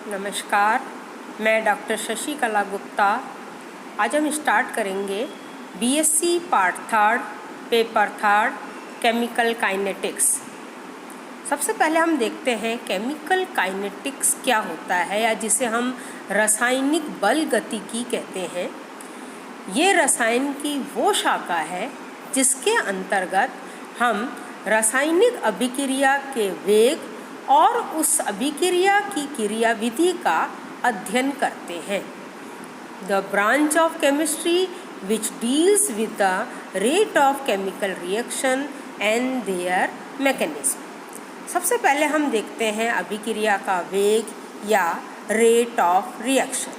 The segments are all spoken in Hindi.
नमस्कार, मैं डॉक्टर शशिकला गुप्ता। आज हम स्टार्ट करेंगे BSc part third paper third chemical kinetics. सबसे पहले हम देखते हैं केमिकल काइनेटिक्स क्या होता है, या जिसे हम रासायनिक बल गतिकी कहते हैं। ये रसायन की वो शाखा है जिसके अंतर्गत हम रासायनिक अभिक्रिया के वेग और उस अभिक्रिया की क्रियाविधि का अध्ययन करते हैं। The branch of chemistry which deals with the rate of chemical reaction and there mechanism. सबसे पहले हम देखते हैं अभिक्रिया का वेग या rate of reaction.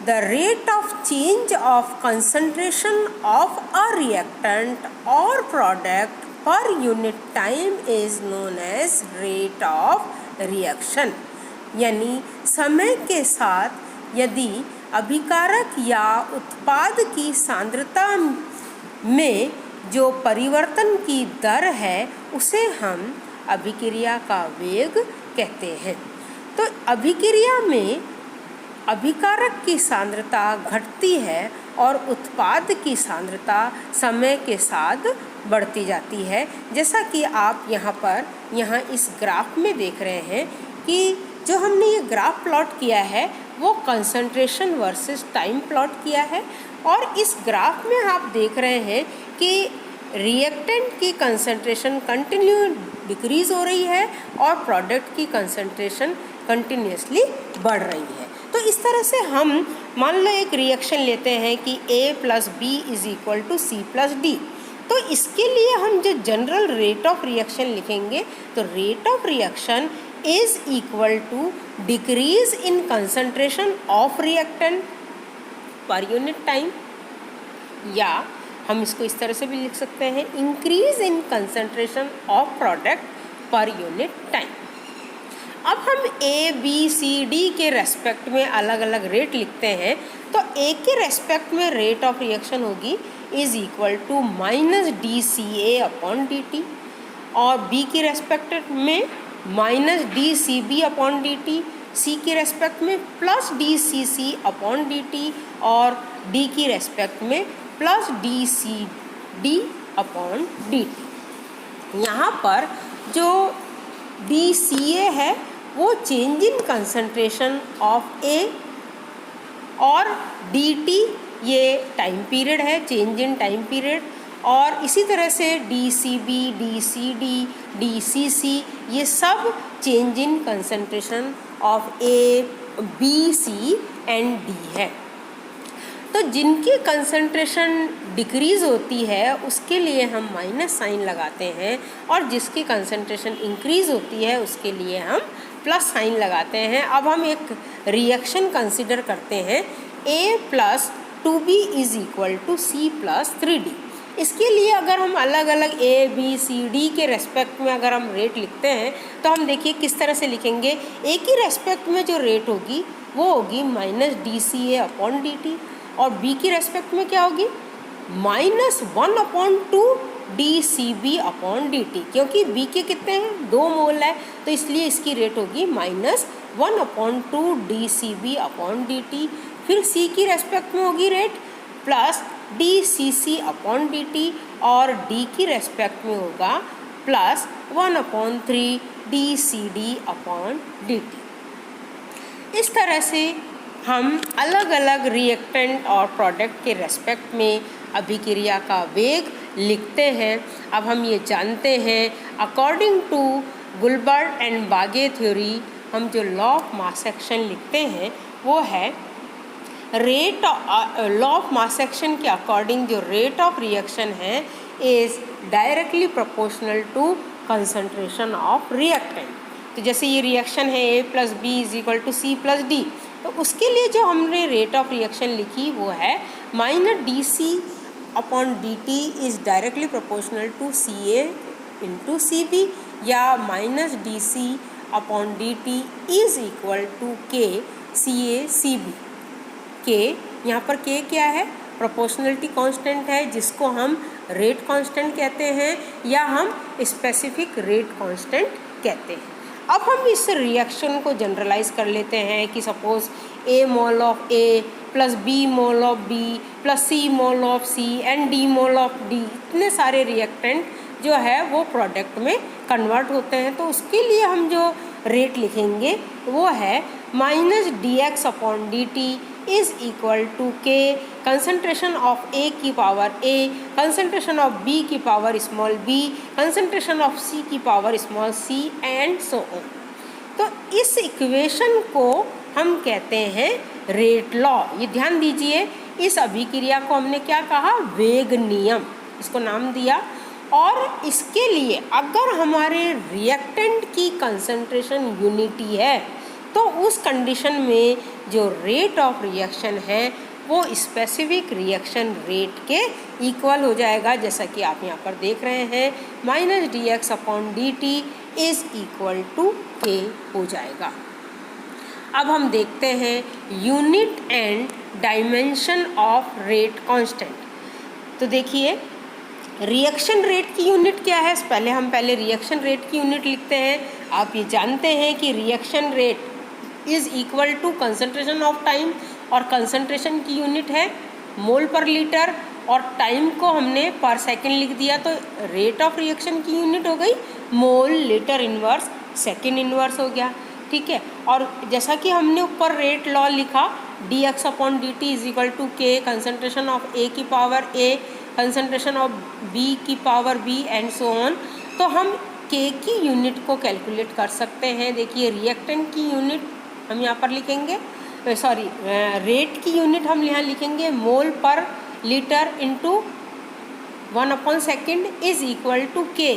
The rate of change of concentration of a reactant or product per unit time is known as rate of reaction। यानी समय के साथ यदि अभिकारक या उत्पाद की सांद्रता में जो परिवर्तन की दर है उसे हम अभिक्रिया का वेग कहते हैं। तो अभिक्रिया में अभिकारक की सांद्रता घटती है और उत्पाद की सांद्रता समय के साथ बढ़ती जाती है। जैसा कि आप यहाँ इस ग्राफ में देख रहे हैं कि जो हमने ये ग्राफ प्लॉट किया है वो कंसंट्रेशन वर्सेस टाइम प्लॉट किया है, और इस ग्राफ में आप देख रहे हैं कि रिएक्टेंट की कंसंट्रेशन कंटिन्यू डिक्रीज हो रही है और प्रोडक्ट की कंसंट्रेशन कंटिन्यूसली बढ़ रही है। तो इस तरह से हम मान लो एक रिएक्शन लेते हैं कि A + B = C + D। तो इसके लिए हम जो जनरल रेट ऑफ रिएक्शन लिखेंगे, तो rate of reaction is equal to decrease in concentration of reactant per unit time, या हम इसको इस तरह से भी लिख सकते हैं increase in concentration of product पर यूनिट टाइम। अब हम A, B, C, D के रेस्पेक्ट में अलग अलग रेट लिखते हैं। तो A के रेस्पेक्ट में रेट ऑफ रिएक्शन होगी इज इक्वल टू -dCA/dt, और B के रेस्पेक्ट में -dCB/dt, C के रेस्पेक्ट में +dCC/dt, और D की रेस्पेक्ट में +dCD/dt। यहाँ पर जो dCA है वो change in concentration of A, और dt ये टाइम पीरियड है, चेंज इन टाइम पीरियड, और इसी तरह से dCB, dCD, dCC ये सब change in concentration of A, B, C and D है। तो जिनकी कंसंट्रेशन डिक्रीज़ होती है उसके लिए हम माइनस साइन लगाते हैं, और जिसकी कंसंट्रेशन इंक्रीज़ होती है उसके लिए हम प्लस साइन लगाते हैं। अब हम एक रिएक्शन कंसिडर करते हैं A + 2B = C + 3D। इसके लिए अगर हम अलग अलग A, B, C, D के रेस्पेक्ट में अगर हम रेट लिखते हैं तो हम देखिए किस तरह से लिखेंगे। A की रेस्पेक्ट में जो रेट होगी वो होगी -dCA/dt, और B की रेस्पेक्ट में क्या होगी -1/2 dCB/dt, क्योंकि B के कितने हैं 2 मोल है, तो इसलिए इसकी रेट होगी -1/2 dCB/dt। फिर C की रेस्पेक्ट में होगी रेट +dCC/dt, और D की रेस्पेक्ट में होगा +1/3 dCD/dt। इस तरह से हम अलग अलग रिएक्टेंट और प्रोडक्ट के रेस्पेक्ट में अभिक्रिया का वेग लिखते हैं। अब हम ये जानते हैं अकॉर्डिंग टू गुलबर्ट एंड बागे थ्योरी हम जो लॉ ऑफ मास एक्शन लिखते हैं वो है लॉ ऑफ मास एक्शन के अकॉर्डिंग जो रेट ऑफ रिएक्शन है is directly proportional to concentration of reactant. तो जैसे ये रिएक्शन है A + B = C + D, तो उसके लिए जो हमने रेट ऑफ रिएक्शन लिखी वो है -dC/dt is directly proportional to CA × CB, या -dC/dt is equal to K/CA/CB। K यहाँ पर K क्या है, प्रोपोर्शनलिटी कांस्टेंट है जिसको हम रेट कांस्टेंट कहते हैं, या हम स्पेसिफिक रेट कांस्टेंट कहते हैं। अब हम इस रिएक्शन को जनरलाइज कर लेते हैं कि suppose A mole of A plus B mole of B plus C mole of C and D mole of D, इतने सारे रिएक्टेंट जो है वो प्रोडक्ट में कन्वर्ट होते हैं। तो उसके लिए हम जो रेट लिखेंगे वो है minus dx upon dt is equal to K concentration of A की power A, concentration of B की power small b, concentration of C की power small c and so on. तो इस इक्वेशन को हम कहते हैं रेट लॉ। ये ध्यान दीजिए, इस अभिक्रिया को हमने क्या कहा, वेग नियम, इसको नाम दिया। और इसके लिए अगर हमारे रिएक्टेंट की कंसंट्रेशन यूनिटी है तो उस कंडीशन में जो रेट ऑफ रिएक्शन है वो स्पेसिफिक रिएक्शन रेट के इक्वल हो जाएगा, जैसा कि आप यहाँ पर देख रहे हैं minus dx upon dt is equal to K हो जाएगा। अब हम देखते हैं unit and dimension of rate constant. तो देखिए रिएक्शन रेट की यूनिट क्या है, हम पहले रिएक्शन रेट की यूनिट लिखते हैं। आप ये जानते हैं कि reaction rate is equal to concentration of time, और कंसंट्रेशन की यूनिट है मोल पर लीटर, और टाइम को हमने पर सेकंड लिख दिया। तो रेट ऑफ रिएक्शन की यूनिट हो गई mole litre inverse second inverse हो गया, ठीक है। और जैसा कि हमने ऊपर रेट लॉ लिखा dx upon dt is equal to K concentration of A की power A, concentration of B की power B and so on. तो हम K की यूनिट को कैलकुलेट कर सकते हैं। देखिए रिएक्टेंट की यूनिट हम यहाँ पर लिखेंगे, रेट की यूनिट हम यहाँ लिखेंगे mole per litre into 1 upon second is equal to K.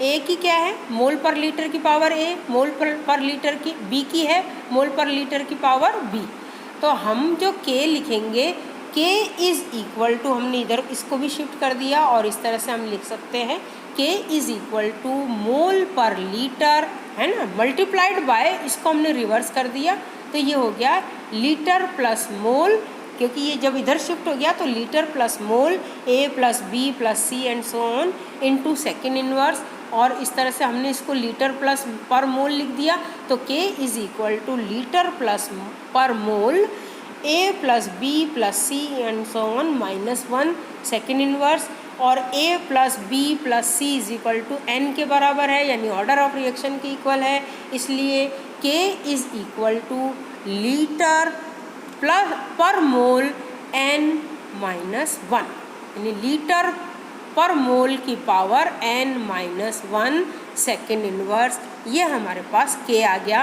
A की क्या है, मोल पर लीटर की power A, mole per litre की B की है मोल पर लीटर की पावर B। तो हम जो K लिखेंगे K इज़ इक्वल टू, हमने इधर इसको भी शिफ्ट कर दिया और इस तरह से हम लिख सकते हैं K is equal to mole per litre, है ना, मल्टीप्लाइड बाय, इसको हमने रिवर्स कर दिया तो ये हो गया लीटर प्लस मोल, क्योंकि ये जब इधर शिफ्ट हो गया तो litre plus mole A plus B plus C and so on into second inverse, और इस तरह से हमने इसको लीटर प्लस पर मोल लिख दिया। तो K is equal to litre plus per mole A plus B plus C and so on -1 second inverse, और A plus B plus C is equal to N के बराबर है, यानी ऑर्डर ऑफ रिएक्शन के इक्वल है। इसलिए K is equal to litre plus per mole N-1, यानी लीटर पर मोल की पावर N-1 सेकेंड इनवर्स, ये हमारे पास K आ गया।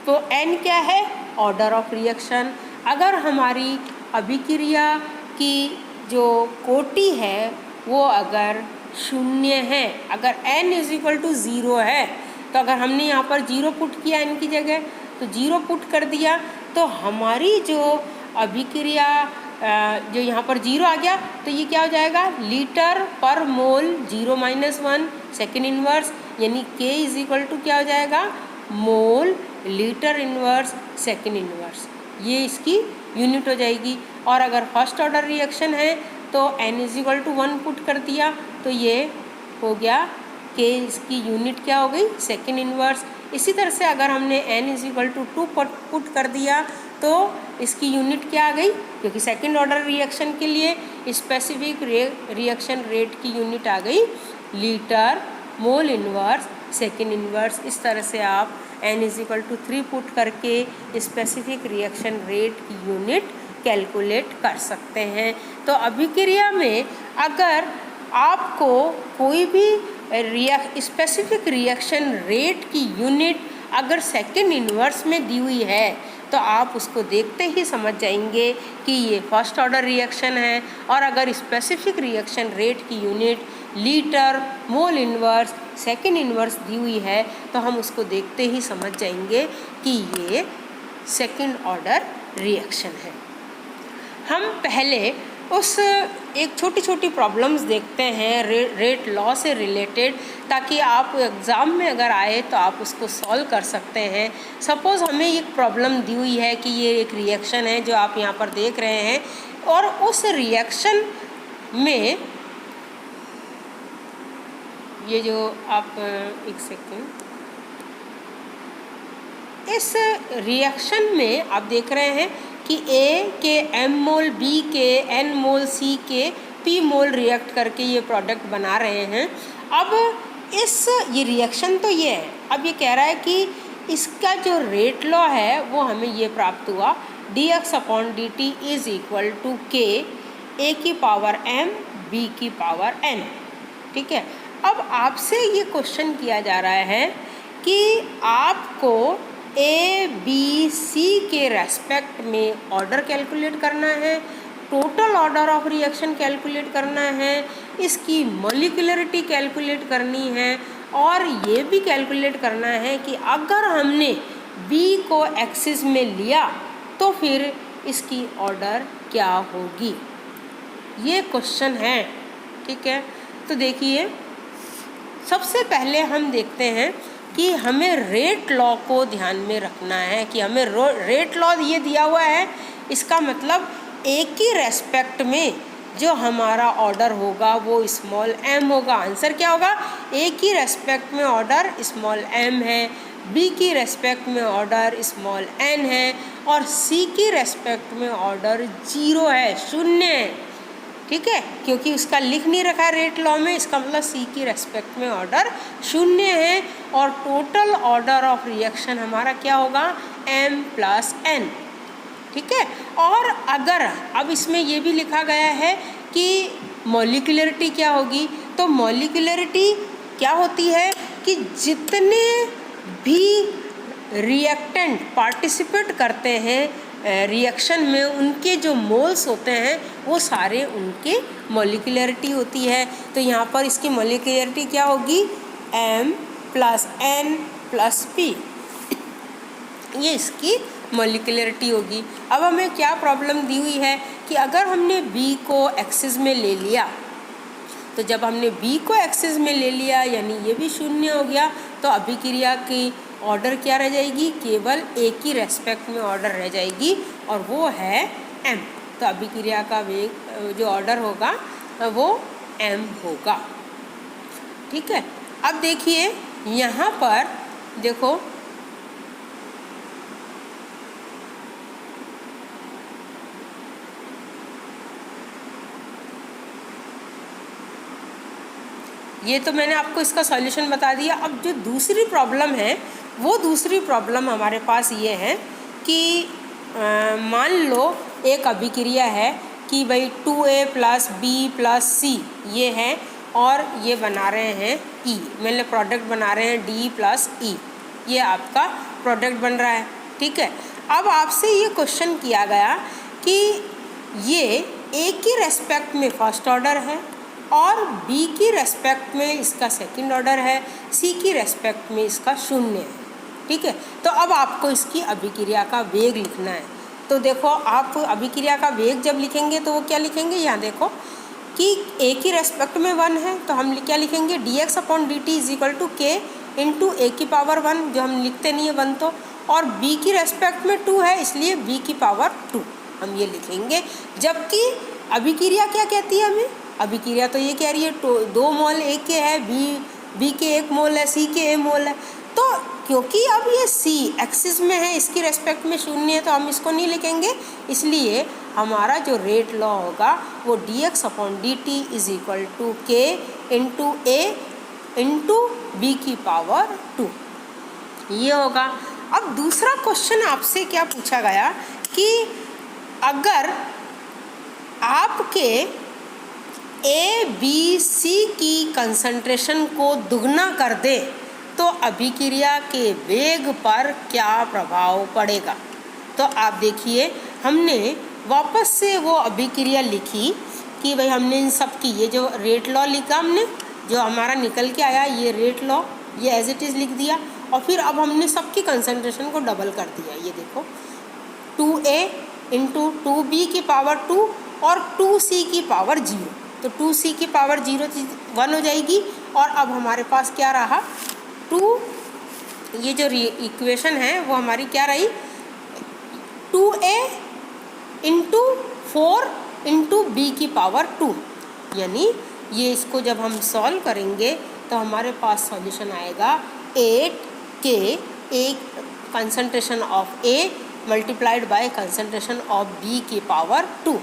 तो N क्या है, ऑर्डर ऑफ रिएक्शन। अगर हमारी अभिक्रिया की जो कोटि है वो अगर 0 है, अगर n इज इक्वल टू 0 है, तो अगर हमने यहाँ पर 0 पुट किया n की जगह, तो 0 पुट कर दिया, तो हमारी जो अभिक्रिया जो यहाँ पर 0 आ गया, तो ये क्या हो जाएगा, लीटर पर मोल 0-1 सेकेंड इनवर्स, यानी K इज इक्वल टू क्या हो जाएगा, मोल लीटर इनवर्स सेकेंड इनवर्स, ये इसकी यूनिट हो जाएगी। और अगर फर्स्ट ऑर्डर रिएक्शन है तो n is equal to 1 put कर दिया, तो ये हो गया K, इसकी यूनिट क्या हो गई, सेकेंड इनवर्स। इसी तरह से अगर हमने n is equal to 2 put कर दिया तो इसकी यूनिट क्या आ गई, क्योंकि सेकेंड ऑर्डर रिएक्शन के लिए स्पेसिफिक रिएक्शन रेट की यूनिट आ गई litre mole inverse second inverse. इस तरह से आप n is equal to 3 put करके स्पेसिफिक रिएक्शन रेट की यूनिट कैलकुलेट कर सकते हैं। तो अभिक्रिया में अगर आपको कोई भी स्पेसिफिक रिएक्शन रेट की यूनिट अगर सेकेंड इनवर्स में दी हुई है तो आप उसको देखते ही समझ जाएंगे कि ये फर्स्ट ऑर्डर रिएक्शन है। और अगर स्पेसिफिक रिएक्शन रेट की unit litre mole inverse second inverse दी हुई है तो हम उसको देखते ही समझ जाएंगे कि ये सेकेंड ऑर्डर रिएक्शन है। हम पहले उस एक छोटी छोटी प्रॉब्लम्स देखते हैं रेट लॉ से रिलेटेड, ताकि आप एग्ज़ाम में अगर आए तो आप उसको सॉल्व कर सकते हैं। सपोज़ हमें एक प्रॉब्लम दी हुई है कि ये एक रिएक्शन है जो आप यहाँ पर देख रहे हैं, और उस रिएक्शन में ये जो आप एक सेकेंड, इस रिएक्शन में आप देख रहे हैं कि A के m मोल, B के n मोल, C के p मोल रिएक्ट करके ये प्रोडक्ट बना रहे हैं। अब ये रिएक्शन तो ये है, अब ये कह रहा है कि इसका जो रेट लॉ है वो हमें ये प्राप्त हुआ, dx/dt is equal to k a की पावर m b की पावर n। ठीक है, अब आपसे ये क्वेश्चन किया जा रहा है कि आपको ए बी सी के रेस्पेक्ट में ऑर्डर कैलकुलेट करना है, total order of reaction calculate करना है, इसकी मॉलिक्यूलरिटी कैलकुलेट करनी है, और ये भी कैलकुलेट करना है कि अगर हमने B को एक्सिस में लिया तो फिर इसकी ऑर्डर क्या होगी। ये क्वेश्चन है। ठीक है, तो देखिए सबसे पहले हम देखते हैं कि हमें रेट लॉ को ध्यान में रखना है कि हमें रेट लॉ ये दिया हुआ है, इसका मतलब एक ही रेस्पेक्ट में जो हमारा ऑर्डर होगा वो स्मॉल m होगा। आंसर क्या होगा, ए की रेस्पेक्ट में ऑर्डर स्मॉल m है, बी की रेस्पेक्ट में ऑर्डर स्मॉल n है, और सी की रेस्पेक्ट में ऑर्डर 0 है, 0 है। ठीक है, क्योंकि उसका लिख नहीं रखा रेट लॉ में, इसका मतलब सी की रेस्पेक्ट में ऑर्डर 0 है, और टोटल ऑर्डर ऑफ रिएक्शन हमारा क्या होगा, m + n। ठीक है, और अगर अब इसमें ये भी लिखा गया है कि मॉलिक्यूलरिटी क्या होगी, तो मॉलिक्यूलरिटी क्या होती है कि जितने भी रिएक्टेंट पार्टिसिपेट करते हैं रिएक्शन में, उनके जो मोल्स होते हैं वो सारे उनके मॉलिक्यूलरिटी होती है। तो यहाँ पर इसकी मॉलिक्यूलरिटी क्या होगी, m + n + p, ये इसकी मॉलिक्यूलरिटी होगी। अब हमें क्या प्रॉब्लम दी हुई है कि अगर हमने B को एक्सिस में ले लिया, तो जब हमने B को एक्सिस में ले लिया यानी ये भी 0 हो गया, तो अभिक्रिया की ऑर्डर क्या रह जाएगी, केवल A की रेस्पेक्ट में ऑर्डर रह जाएगी, और वो है m। तो अभिक्रिया का वेग जो ऑर्डर होगा वो m होगा। ठीक है, अब देखिए यहाँ पर देखो ये तो मैंने आपको इसका सॉल्यूशन बता दिया। अब जो दूसरी प्रॉब्लम है वो दूसरी प्रॉब्लम हमारे पास ये है कि मान लो एक अभिक्रिया है कि भाई 2a + b + c ये है, और ये बना रहे हैं E, मतलब प्रोडक्ट बना रहे हैं D + E, ये आपका प्रोडक्ट बन रहा है। ठीक है, अब आपसे ये क्वेश्चन किया गया कि ये A की रेस्पेक्ट में फर्स्ट ऑर्डर है, और B की रेस्पेक्ट में इसका सेकंड ऑर्डर है, C की रेस्पेक्ट में इसका 0 है। ठीक है, तो अब आपको इसकी अभिक्रिया का वेग लिखना है। तो देखो आप अभिक्रिया का वेग जब लिखेंगे तो वो क्या लिखेंगे, यहाँ देखो कि A की रेस्पेक्ट में 1 है, तो हम क्या लिखेंगे, dx/dt = k × a की पावर 1, जो हम लिखते नहीं है 1 तो, और B की रेस्पेक्ट में 2 है इसलिए B की पावर 2 हम ये लिखेंगे। जबकि अभिक्रिया क्या कहती है हमें, अभिक्रिया तो ये कह रही है 2 मोल A के है, B के 1 मोल है, C के 1 मोल है। तो क्योंकि अब ये C एक्सिस में है, इसकी रेस्पेक्ट में 0 है, तो हम इसको नहीं लिखेंगे, इसलिए हमारा जो रेट लॉ होगा वो dx/dt = k × a × b की पावर 2 ये होगा। अब दूसरा क्वेश्चन आपसे क्या पूछा गया कि अगर आपके A, B, C की कंसंट्रेशन को दुगना कर दे तो अभिक्रिया के वेग पर क्या प्रभाव पड़ेगा। तो आप देखिए हमने वापस से वो अभिक्रिया लिखी कि भाई हमने इन सब की ये जो रेट लॉ लिखा, हमने जो हमारा निकल के आया ये रेट लॉ ये एज इट इज़ लिख दिया, और फिर अब हमने सबकी कंसंट्रेशन को डबल कर दिया। ये देखो 2a × 2b की पावर 2 और 2c की पावर 0, तो 2c की पावर 0 1 हो जाएगी, और अब हमारे पास क्या रहा 2, ये जो इक्वेशन है वो हमारी क्या रही 2a × 4 × b की पावर 2, यानी ये इसको जब हम सॉल्व करेंगे तो हमारे पास सॉल्यूशन आएगा 8k, एक concentration of A multiplied by concentration of B की पावर 2।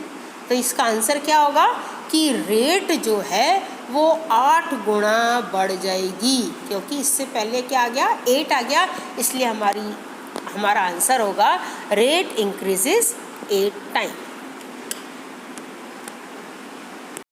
तो इसका आंसर क्या होगा कि रेट जो है वो 8 गुना बढ़ जाएगी, क्योंकि इससे पहले क्या आ गया 8 आ गया, इसलिए हमारा आंसर होगा रेट इंक्रीजेस 8 टाइम।